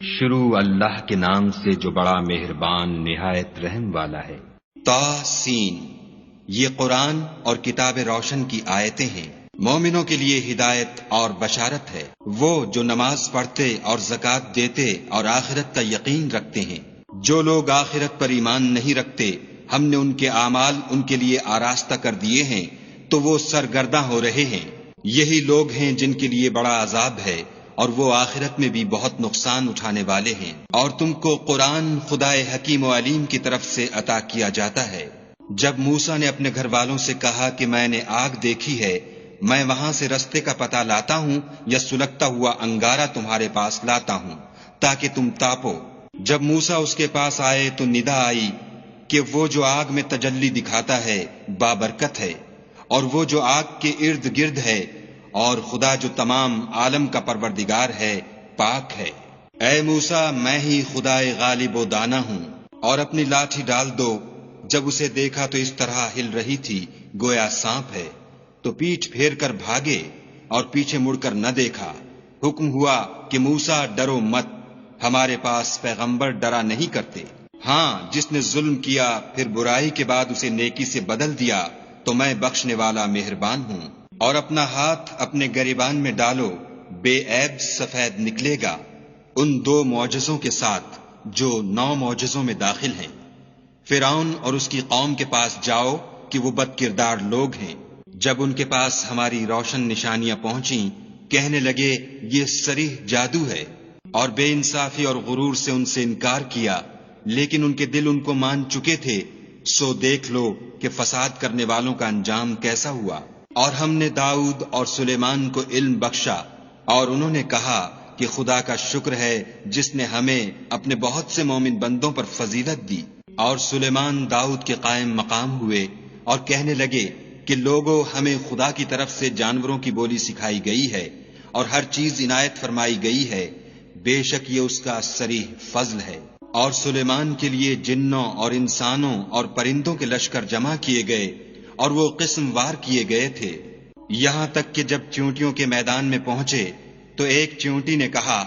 شروع اللہ کے نام سے جو بڑا مہربان نہایت رحم والا ہے۔ طاسین، یہ قرآن اور کتاب روشن کی آیتیں ہیں، مومنوں کے لیے ہدایت اور بشارت ہے۔ وہ جو نماز پڑھتے اور زکوٰۃ دیتے اور آخرت کا یقین رکھتے ہیں۔ جو لوگ آخرت پر ایمان نہیں رکھتے، ہم نے ان کے اعمال ان کے لیے آراستہ کر دیے ہیں تو وہ سرگرداں ہو رہے ہیں۔ یہی لوگ ہیں جن کے لیے بڑا عذاب ہے اور وہ آخرت میں بھی بہت نقصان اٹھانے والے ہیں۔ اور تم کو قرآن خدائے حکیم و علیم کی طرف سے عطا کیا جاتا ہے۔ جب موسیٰ نے اپنے گھر والوں سے کہا کہ میں نے آگ دیکھی ہے، میں وہاں سے رستے کا پتہ لاتا ہوں یا سلگتا ہوا انگارہ تمہارے پاس لاتا ہوں تاکہ تم تاپو۔ جب موسیٰ اس کے پاس آئے تو ندا آئی کہ وہ جو آگ میں تجلی دکھاتا ہے بابرکت ہے، اور وہ جو آگ کے ارد گرد ہے، اور خدا جو تمام عالم کا پروردگار ہے پاک ہے۔ اے موسیٰ، میں ہی خدائے غالب و دانا ہوں، اور اپنی لاٹھی ڈال دو۔ جب اسے دیکھا تو اس طرح ہل رہی تھی گویا سانپ ہے، تو پیٹھ پھیر کر بھاگے اور پیچھے مڑ کر نہ دیکھا۔ حکم ہوا کہ موسیٰ ڈرو مت، ہمارے پاس پیغمبر ڈرا نہیں کرتے۔ ہاں، جس نے ظلم کیا پھر برائی کے بعد اسے نیکی سے بدل دیا تو میں بخشنے والا مہربان ہوں۔ اور اپنا ہاتھ اپنے گریبان میں ڈالو، بے عیب سفید نکلے گا، ان 2 معجزوں کے ساتھ جو 9 معجزوں میں داخل ہیں۔ فرعون اور اس کی قوم کے پاس جاؤ کہ وہ بد کردار لوگ ہیں۔ جب ان کے پاس ہماری روشن نشانیاں پہنچیں، کہنے لگے یہ صریح جادو ہے، اور بے انصافی اور غرور سے ان سے انکار کیا، لیکن ان کے دل ان کو مان چکے تھے۔ سو دیکھ لو کہ فساد کرنے والوں کا انجام کیسا ہوا۔ اور ہم نے داؤد اور سلیمان کو علم بخشا، اور انہوں نے کہا کہ خدا کا شکر ہے جس نے ہمیں اپنے بہت سے مومن بندوں پر فضیلت دی۔ اور سلیمان داؤد کے قائم مقام ہوئے اور کہنے لگے کہ لوگوں، ہمیں خدا کی طرف سے جانوروں کی بولی سکھائی گئی ہے اور ہر چیز عنایت فرمائی گئی ہے، بے شک یہ اس کا صریح فضل ہے۔ اور سلیمان کے لیے جنوں اور انسانوں اور پرندوں کے لشکر جمع کیے گئے، اور وہ قسم وار کیے گئے تھے، یہاں تک کہ جب چیونٹیوں کے میدان میں پہنچے تو ایک چیونٹی نے کہا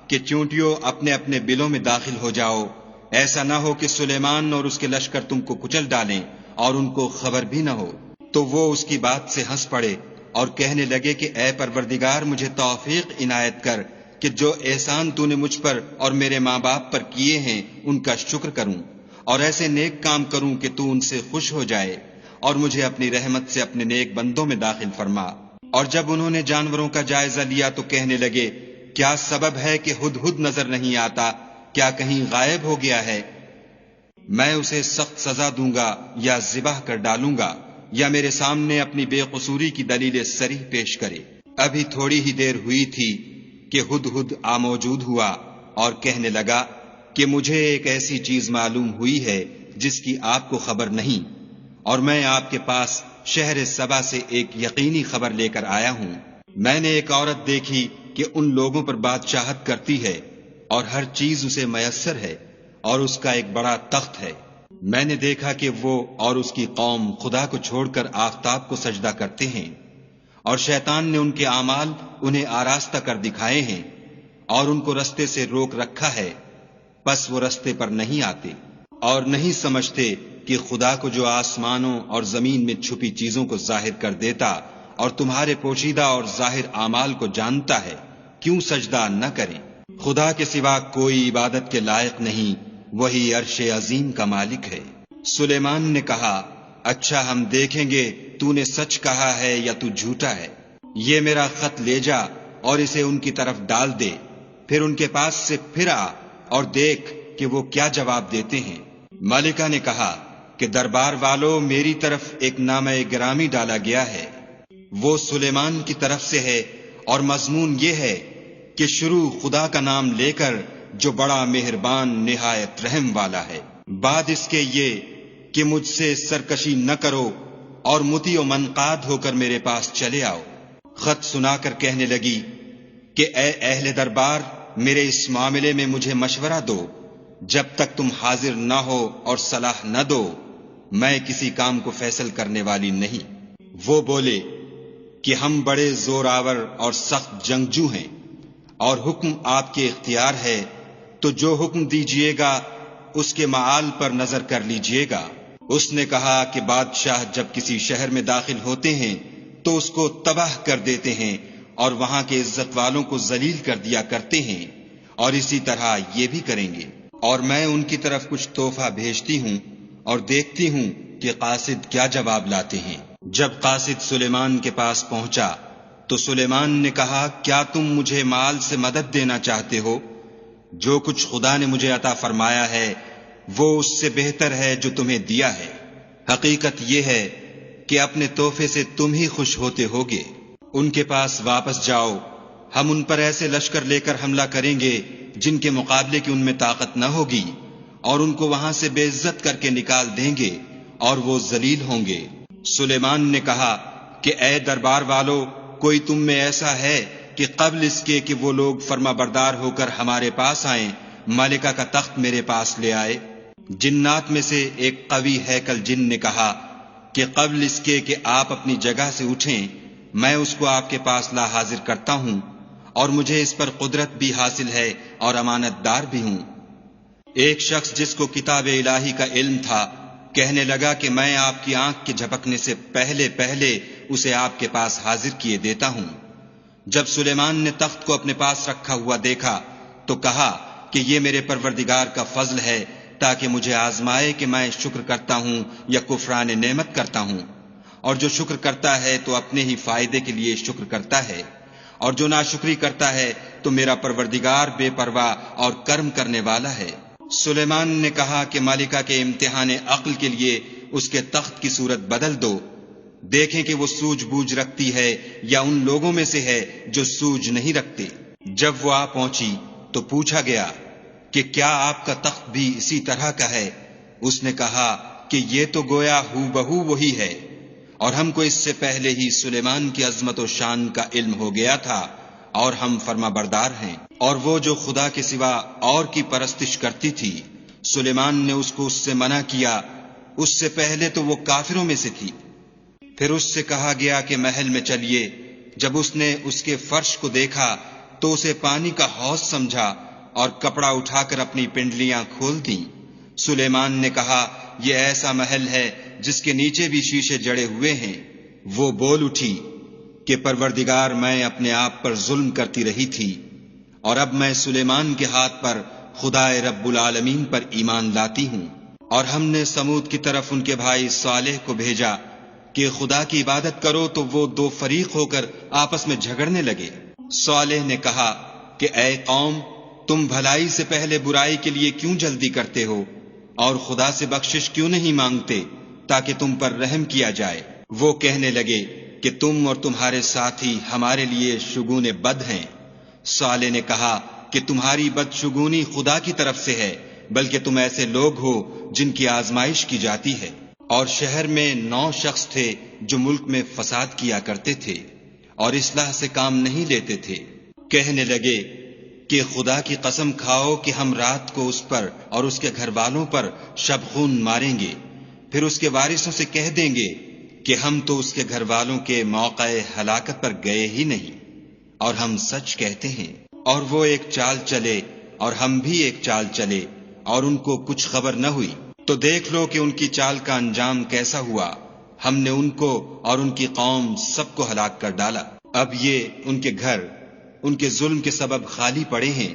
کہ چیونٹیوں اپنے اپنے بلوں میں داخل ہو جاؤ، ایسا نہ ہو کہ سلیمان اور اس کے لشکر تم کو کچل ڈالیں اور ان کو خبر بھی نہ ہو۔ تو وہ اس کی بات سے ہنس پڑے اور کہنے لگے کہ اے پروردگار، مجھے توفیق عنایت کر کہ جو احسان تو نے مجھ پر اور میرے ماں باپ پر کیے ہیں ان کا شکر کروں، اور ایسے نیک کام کروں کہ تو ان سے خوش ہو جائے، اور مجھے اپنی رحمت سے اپنے نیک بندوں میں داخل فرما۔ اور جب انہوں نے جانوروں کا جائزہ لیا تو کہنے لگے کیا سبب ہے کہ ہدہد نظر نہیں آتا؟ کیا کہیں غائب ہو گیا ہے؟ میں اسے سخت سزا دوں گا یا ذبح کر ڈالوں گا، یا میرے سامنے اپنی بے قصوری کی دلیل صریح پیش کرے۔ ابھی تھوڑی ہی دیر ہوئی تھی کہ ہدہد موجود ہوا اور کہنے لگا کہ مجھے ایک ایسی چیز معلوم ہوئی ہے جس کی آپ کو خبر نہیں، اور میں آپ کے پاس شہر سبا سے ایک یقینی خبر لے کر آیا ہوں۔ میں نے ایک عورت دیکھی کہ ان لوگوں پر بادشاہت کرتی ہے اور ہر چیز اسے میسر ہے، اور اس کا ایک بڑا تخت ہے۔ میں نے دیکھا کہ وہ اور اس کی قوم خدا کو چھوڑ کر آفتاب کو سجدہ کرتے ہیں، اور شیطان نے ان کے اعمال انہیں آراستہ کر دکھائے ہیں اور ان کو رستے سے روک رکھا ہے، پس وہ رستے پر نہیں آتے اور نہیں سمجھتے کہ خدا کو جو آسمانوں اور زمین میں چھپی چیزوں کو ظاہر کر دیتا اور تمہارے پوشیدہ اور ظاہر اعمال کو جانتا ہے، کیوں سجدہ نہ کریں۔ خدا کے سوا کوئی عبادت کے لائق نہیں، وہی عرش عظیم کا مالک ہے۔ سلیمان نے کہا اچھا، ہم دیکھیں گے تو نے سچ کہا ہے یا تو جھوٹا ہے۔ یہ میرا خط لے جا اور اسے ان کی طرف ڈال دے، پھر ان کے پاس سے پھر آ اور دیکھ کہ وہ کیا جواب دیتے ہیں۔ ملکہ نے کہا کہ دربار والو، میری طرف ایک نامہ گرامی ڈالا گیا ہے، وہ سلیمان کی طرف سے ہے، اور مضمون یہ ہے کہ شروع خدا کا نام لے کر جو بڑا مہربان نہایت رحم والا ہے۔ بعد اس کے یہ کہ مجھ سے سرکشی نہ کرو اور مطیع و منقاد ہو کر میرے پاس چلے آؤ۔ خط سنا کر کہنے لگی کہ اے اہل دربار، میرے اس معاملے میں مجھے مشورہ دو، جب تک تم حاضر نہ ہو اور صلاح نہ دو میں کسی کام کو فیصل کرنے والی نہیں۔ وہ بولے کہ ہم بڑے زور آور اور سخت جنگجو ہیں، اور حکم آپ کے اختیار ہے تو جو حکم دیجیے گا اس کے معال پر نظر کر لیجیے گا۔ اس نے کہا کہ بادشاہ جب کسی شہر میں داخل ہوتے ہیں تو اس کو تباہ کر دیتے ہیں اور وہاں کے عزت والوں کو ذلیل کر دیا کرتے ہیں، اور اسی طرح یہ بھی کریں گے۔ اور میں ان کی طرف کچھ تحفہ بھیجتی ہوں اور دیکھتی ہوں کہ قاصد کیا جواب لاتے ہیں۔ جب قاصد سلیمان کے پاس پہنچا تو سلیمان نے کہا، کیا تم مجھے مال سے مدد دینا چاہتے ہو؟ جو کچھ خدا نے مجھے عطا فرمایا ہے وہ اس سے بہتر ہے جو تمہیں دیا ہے۔ حقیقت یہ ہے کہ اپنے تحفے سے تم ہی خوش ہوتے ہوگے۔ ان کے پاس واپس جاؤ، ہم ان پر ایسے لشکر لے کر حملہ کریں گے جن کے مقابلے کی ان میں طاقت نہ ہوگی، اور ان کو وہاں سے بے عزت کر کے نکال دیں گے اور وہ ذلیل ہوں گے۔ سلیمان نے کہا کہ اے دربار والو، کوئی تم میں ایسا ہے کہ قبل اس کے کہ وہ لوگ فرما بردار ہو کر ہمارے پاس آئیں ملکہ کا تخت میرے پاس لے آئے؟ جنات میں سے ایک قوی ہیکل جن نے کہا کہ قبل اس کے کہ آپ اپنی جگہ سے اٹھیں میں اس کو آپ کے پاس لا حاضر کرتا ہوں، اور مجھے اس پر قدرت بھی حاصل ہے اور امانت دار بھی ہوں۔ ایک شخص جس کو کتاب الہی کا علم تھا کہنے لگا کہ میں آپ کی آنکھ کے جھپکنے سے پہلے اسے آپ کے پاس حاضر کیے دیتا ہوں۔ جب سلیمان نے تخت کو اپنے پاس رکھا ہوا دیکھا تو کہا کہ یہ میرے پروردگار کا فضل ہے تاکہ مجھے آزمائے کہ میں شکر کرتا ہوں یا کفران نعمت کرتا ہوں، اور جو شکر کرتا ہے تو اپنے ہی فائدے کے لیے شکر کرتا ہے، اور جو ناشکری کرتا ہے تو میرا پروردگار بے پرواہ اور کرم کرنے والا ہے۔ سلیمان نے کہا کہ ملکہ کے امتحان عقل کے لیے اس کے تخت کی صورت بدل دو، دیکھیں کہ وہ سوجھ بوجھ رکھتی ہے یا ان لوگوں میں سے ہے جو سوجھ نہیں رکھتے۔ جب وہ آ پہنچی تو پوچھا گیا کہ کیا آپ کا تخت بھی اسی طرح کا ہے؟ اس نے کہا کہ یہ تو گویا ہو بہو وہی ہے، اور ہم کو اس سے پہلے ہی سلیمان کی عظمت و شان کا علم ہو گیا تھا، اور ہم فرما بردار ہیں۔ اور وہ جو خدا کے سوا اور کی پرستش کرتی تھی سلیمان نے اس کو اس سے منع کیا، اس سے پہلے تو وہ کافروں میں سے تھی۔ پھر اس سے کہا گیا کہ محل میں چلیے۔ جب اس نے اس کے فرش کو دیکھا تو اسے پانی کا حوض سمجھا اور کپڑا اٹھا کر اپنی پنڈلیاں کھول دیں۔ سلیمان نے کہا یہ ایسا محل ہے جس کے نیچے بھی شیشے جڑے ہوئے ہیں۔ وہ بول اٹھی کہ پروردگار، میں اپنے آپ پر ظلم کرتی رہی تھی، اور اب میں سلیمان کے ہاتھ پر خدا رب العالمین پر ایمان لاتی ہوں۔ اور ہم نے سمود کی طرف ان کے بھائی صالح کو بھیجا کہ خدا کی عبادت کرو، تو وہ دو فریق ہو کر آپس میں جھگڑنے لگے۔ صالح نے کہا کہ اے قوم، تم بھلائی سے پہلے برائی کے لیے کیوں جلدی کرتے ہو، اور خدا سے بخشش کیوں نہیں مانگتے تاکہ تم پر رحم کیا جائے؟ وہ کہنے لگے کہ تم اور تمہارے ساتھی ہمارے لیے شگون بد ہیں۔ صالح نے کہا کہ تمہاری بدشگونی خدا کی طرف سے ہے، بلکہ تم ایسے لوگ ہو جن کی آزمائش کی جاتی ہے۔ اور شہر میں 9 شخص تھے جو ملک میں فساد کیا کرتے تھے اور اصلاح سے کام نہیں لیتے تھے۔ کہنے لگے کہ خدا کی قسم کھاؤ کہ ہم رات کو اس پر اور اس کے گھر والوں پر شبخون ماریں گے، پھر اس کے وارثوں سے کہہ دیں گے کہ ہم تو اس کے گھر والوں کے موقع ہلاکت پر گئے ہی نہیں، اور ہم سچ کہتے ہیں۔ اور وہ ایک چال چلے اور ہم بھی ایک چال چلے، اور ان کو کچھ خبر نہ ہوئی۔ تو دیکھ لو کہ ان کی چال کا انجام کیسا ہوا۔ ہم نے ان کو اور ان کی قوم سب کو ہلاک کر ڈالا۔ اب یہ ان کے گھر ان کے ظلم کے سبب خالی پڑے ہیں۔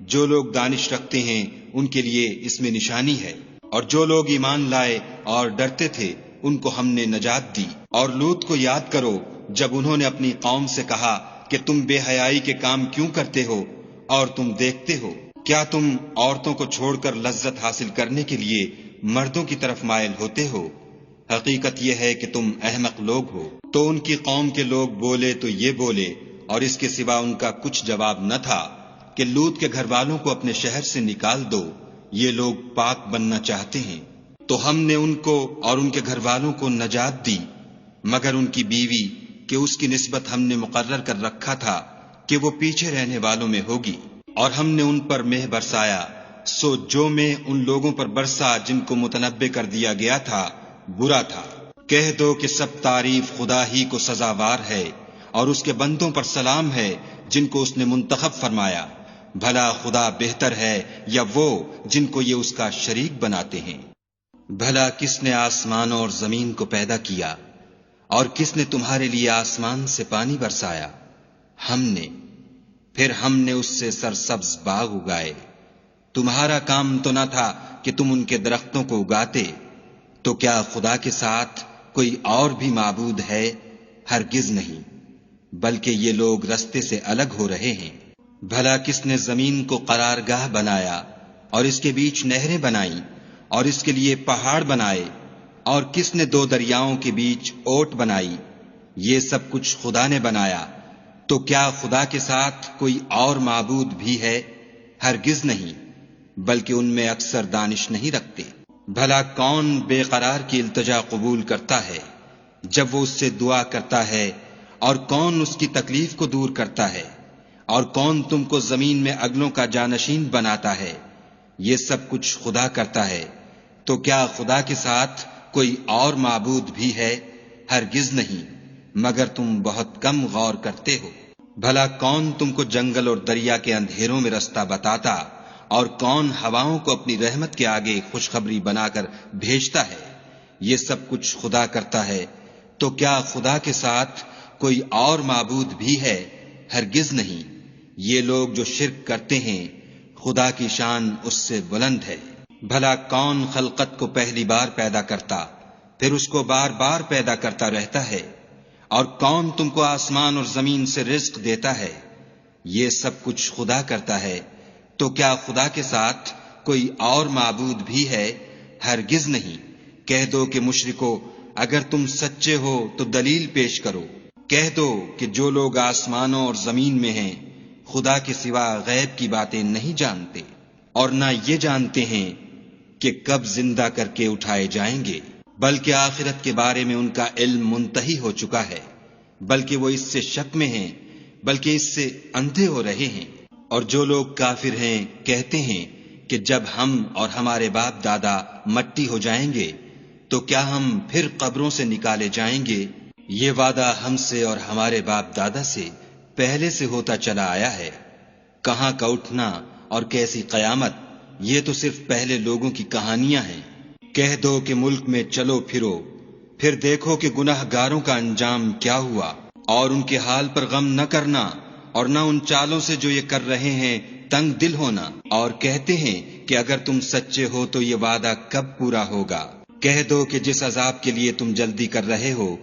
جو لوگ دانش رکھتے ہیں ان کے لیے اس میں نشانی ہے، اور جو لوگ ایمان لائے اور ڈرتے تھے ان کو ہم نے نجات دی۔ اور لوط کو یاد کرو جب انہوں نے اپنی قوم سے کہا کہ تم بے حیائی کے کام کیوں کرتے ہو، اور تم دیکھتے ہو کیا تم عورتوں کو چھوڑ کر لذت حاصل کرنے کے لیے مردوں کی طرف مائل ہوتے ہو؟ حقیقت یہ ہے کہ تم احمق لوگ ہو۔ تو ان کی قوم کے لوگ بولے تو یہ بولے، اور اس کے سوا ان کا کچھ جواب نہ تھا کہ لوط کے گھر والوں کو اپنے شہر سے نکال دو، یہ لوگ پاک بننا چاہتے ہیں۔ تو ہم نے ان کو اور ان کے گھر والوں کو نجات دی، مگر ان کی بیوی کہ اس کی نسبت ہم نے مقرر کر رکھا تھا کہ وہ پیچھے رہنے والوں میں ہوگی۔ اور ہم نے ان پر مہ برسایا، سو جو میں ان لوگوں پر برسا جن کو متنبع کر دیا گیا تھا برا تھا۔ کہہ دو کہ سب تعریف خدا ہی کو سزاوار ہے، اور اس کے بندوں پر سلام ہے جن کو اس نے منتخب فرمایا۔ بھلا خدا بہتر ہے یا وہ جن کو یہ اس کا شریک بناتے ہیں؟ بھلا کس نے آسمانوں اور زمین کو پیدا کیا، اور کس نے تمہارے لیے آسمان سے پانی برسایا؟ ہم نے، پھر ہم نے اس سے سرسبز باغ اگائے۔ تمہارا کام تو نہ تھا کہ تم ان کے درختوں کو اگاتے، تو کیا خدا کے ساتھ کوئی اور بھی معبود ہے؟ ہرگز نہیں، بلکہ یہ لوگ رستے سے الگ ہو رہے ہیں۔ بھلا کس نے زمین کو قرارگاہ بنایا اور اس کے بیچ نہریں بنائیں اور اس کے لیے پہاڑ بنائے، اور کس نے 2 دریاؤں کے بیچ اوٹ بنائی؟ یہ سب کچھ خدا نے بنایا، تو کیا خدا کے ساتھ کوئی اور معبود بھی ہے؟ ہرگز نہیں، بلکہ ان میں اکثر دانش نہیں رکھتے۔ بھلا کون بے قرار کی التجا قبول کرتا ہے جب وہ اس سے دعا کرتا ہے، اور کون اس کی تکلیف کو دور کرتا ہے، اور کون تم کو زمین میں اگلوں کا جانشین بناتا ہے؟ یہ سب کچھ خدا کرتا ہے، تو کیا خدا کے ساتھ کوئی اور معبود بھی ہے؟ ہرگز نہیں، مگر تم بہت کم غور کرتے ہو۔ بھلا کون تم کو جنگل اور دریا کے اندھیروں میں رستہ بتاتا، اور کون ہواؤں کو اپنی رحمت کے آگے خوشخبری بنا کر بھیجتا ہے؟ یہ سب کچھ خدا کرتا ہے، تو کیا خدا کے ساتھ کوئی اور معبود بھی ہے؟ ہرگز نہیں، یہ لوگ جو شرک کرتے ہیں خدا کی شان اس سے بلند ہے۔ بھلا کون خلقت کو پہلی بار پیدا کرتا پھر اس کو بار بار پیدا کرتا رہتا ہے؟ اور کون تم کو آسمان اور زمین سے رزق دیتا ہے؟ یہ سب کچھ خدا کرتا ہے، تو کیا خدا کے ساتھ کوئی اور معبود بھی ہے؟ ہرگز نہیں۔ کہہ دو کہ مشرکو، اگر تم سچے ہو تو دلیل پیش کرو۔ کہہ دو کہ جو لوگ آسمانوں اور زمین میں ہیں خدا کے سوا غیب کی باتیں نہیں جانتے، اور نہ یہ جانتے ہیں کہ کب زندہ کر کے اٹھائے جائیں گے، بلکہ آخرت کے بارے میں ان کا علم منتہی ہو چکا ہے، بلکہ وہ اس سے شک میں ہیں، بلکہ اس سے اندھے ہو رہے ہیں۔ اور جو لوگ کافر ہیں کہتے ہیں کہ جب ہم اور ہمارے باپ دادا مٹی ہو جائیں گے تو کیا ہم پھر قبروں سے نکالے جائیں گے؟ یہ وعدہ ہم سے اور ہمارے باپ دادا سے پہلے سے ہوتا چلا آیا ہے۔ کہاں کا اٹھنا اور کیسی قیامت، یہ تو صرف پہلے لوگوں کی کہانیاں ہیں۔ کہہ دو کہ ملک میں چلو پھرو، پھر دیکھو کہ گناہ گاروں کا انجام کیا ہوا، اور ان کے حال پر غم نہ کرنا، اور نہ ان چالوں سے جو یہ کر رہے ہیں تنگ دل ہونا، اور کہتے ہیں کہ اگر تم سچے ہو تو یہ وعدہ کب پورا ہوگا؟ کہہ دو کہ جس عذاب کے لیے تم جلدی کر رہے ہو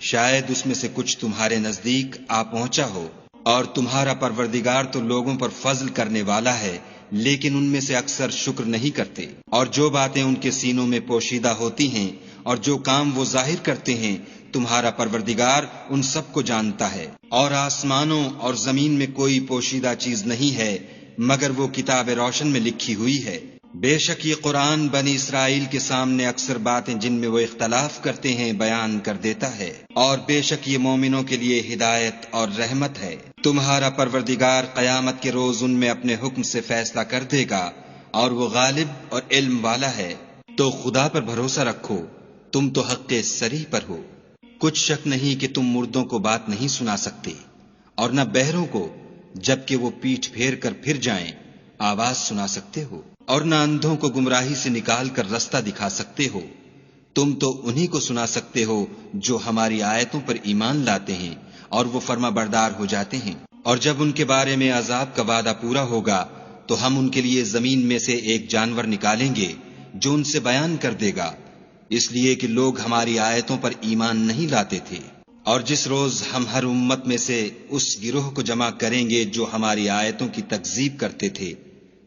شاید اس میں سے کچھ تمہارے نزدیک آ پہنچا ہو، اور تمہارا پروردگار تو لوگوں پر فضل کرنے والا ہے، لیکن ان میں سے اکثر شکر نہیں کرتے۔ اور جو باتیں ان کے سینوں میں پوشیدہ ہوتی ہیں اور جو کام وہ ظاہر کرتے ہیں تمہارا پروردگار ان سب کو جانتا ہے۔ اور آسمانوں اور زمین میں کوئی پوشیدہ چیز نہیں ہے مگر وہ کتاب روشن میں لکھی ہوئی ہے۔ بے شک یہ قرآن بنی اسرائیل کے سامنے اکثر باتیں جن میں وہ اختلاف کرتے ہیں بیان کر دیتا ہے، اور بے شک یہ مومنوں کے لیے ہدایت اور رحمت ہے۔ تمہارا پروردگار قیامت کے روز ان میں اپنے حکم سے فیصلہ کر دے گا، اور وہ غالب اور علم والا ہے۔ تو خدا پر بھروسہ رکھو، تم تو حق صریح پر ہو۔ کچھ شک نہیں کہ تم مردوں کو بات نہیں سنا سکتے، اور نہ بہروں کو جبکہ وہ پیٹھ پھیر کر پھر جائیں آواز سنا سکتے ہو، اور نہ اندھوں کو گمراہی سے نکال کر رستہ دکھا سکتے ہو۔ تم تو انہی کو سنا سکتے ہو جو ہماری آیتوں پر ایمان لاتے ہیں اور وہ فرما بردار ہو جاتے ہیں۔ اور جب ان کے بارے میں عذاب کا وعدہ پورا ہوگا تو ہم ان کے لیے زمین میں سے ایک جانور نکالیں گے جو ان سے بیان کر دے گا، اس لیے کہ لوگ ہماری آیتوں پر ایمان نہیں لاتے تھے۔ اور جس روز ہم ہر امت میں سے اس گروہ کو جمع کریں گے جو ہماری آیتوں کی تکذیب کرتے تھے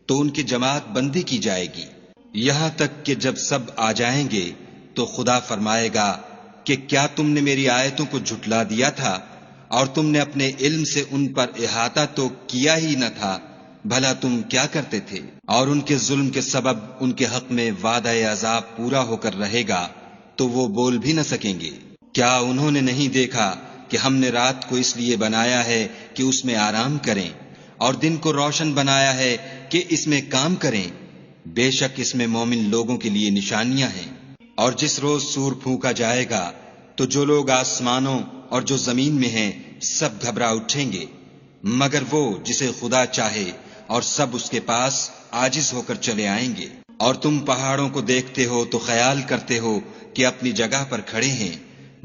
تو ان کی جماعت بندی کی جائے گی، یہاں تک کہ جب سب آ جائیں گے تو خدا فرمائے گا کہ کیا تم نے میری آیتوں کو جھٹلا دیا تھا اور تم نے اپنے علم سے ان پر احاطہ تو کیا ہی نہ تھا؟ بھلا تم کیا کرتے تھے؟ اور ان کے ظلم کے سبب ان کے حق میں وعدہ عذاب پورا ہو کر رہے گا تو وہ بول بھی نہ سکیں گے۔ کیا انہوں نے نہیں دیکھا کہ ہم نے رات کو اس لیے بنایا ہے کہ اس میں آرام کریں، اور دن کو روشن بنایا ہے کہ اس میں کام کریں؟ بے شک اس میں مومن لوگوں کے لیے نشانیاں ہیں۔ اور جس روز سور پھونکا جائے گا تو جو لوگ آسمانوں اور جو زمین میں ہیں سب گھبرا اٹھیں گے، مگر وہ جسے خدا چاہے اور سب اس کے پاس عاجز ہو کر چلے آئیں گے۔ اور تم پہاڑوں کو دیکھتے ہو تو خیال کرتے ہو کہ اپنی جگہ پر کھڑے ہیں،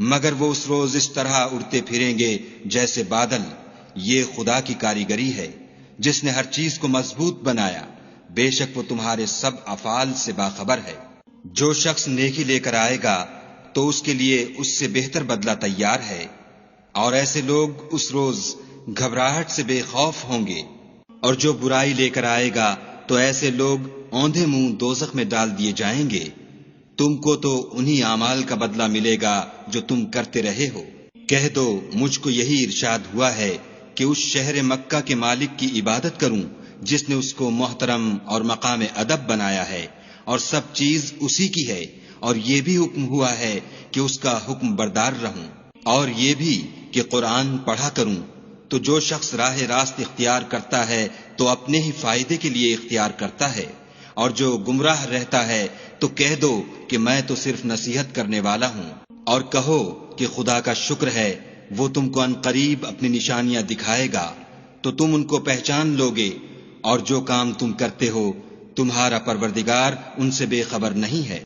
مگر وہ اس روز اس طرح اڑتے پھریں گے جیسے بادل۔ یہ خدا کی کاریگری ہے جس نے ہر چیز کو مضبوط بنایا، بے شک وہ تمہارے سب افعال سے باخبر ہے۔ جو شخص نیکی لے کر آئے گا تو اس کے لیے اس سے بہتر بدلہ تیار ہے، اور ایسے لوگ اس روز گھبراہٹ سے بے خوف ہوں گے۔ اور جو برائی لے کر آئے گا تو ایسے لوگ اوندھے منہ دوزخ میں ڈال دیے جائیں گے۔ تم کو تو انہی اعمال کا بدلہ ملے گا جو تم کرتے رہے ہو۔ کہہ دو مجھ کو یہی ارشاد ہوا ہے کہ اس شہر مکہ کے مالک کی عبادت کروں جس نے اس کو محترم اور مقام ادب بنایا ہے، اور سب چیز اسی کی ہے، اور یہ بھی حکم ہوا ہے کہ اس کا حکم بردار رہوں، اور یہ بھی کہ قرآن پڑھا کروں۔ تو جو شخص راہ راست اختیار کرتا ہے تو اپنے ہی فائدے کے لیے اختیار کرتا ہے، اور جو گمراہ رہتا ہے تو کہہ دو کہ میں تو صرف نصیحت کرنے والا ہوں۔ اور کہو کہ خدا کا شکر ہے، وہ تم کو عنقریب اپنی نشانیاں دکھائے گا تو تم ان کو پہچان لوگے، اور جو کام تم کرتے ہو تمہارا پروردگار ان سے بے خبر نہیں ہے۔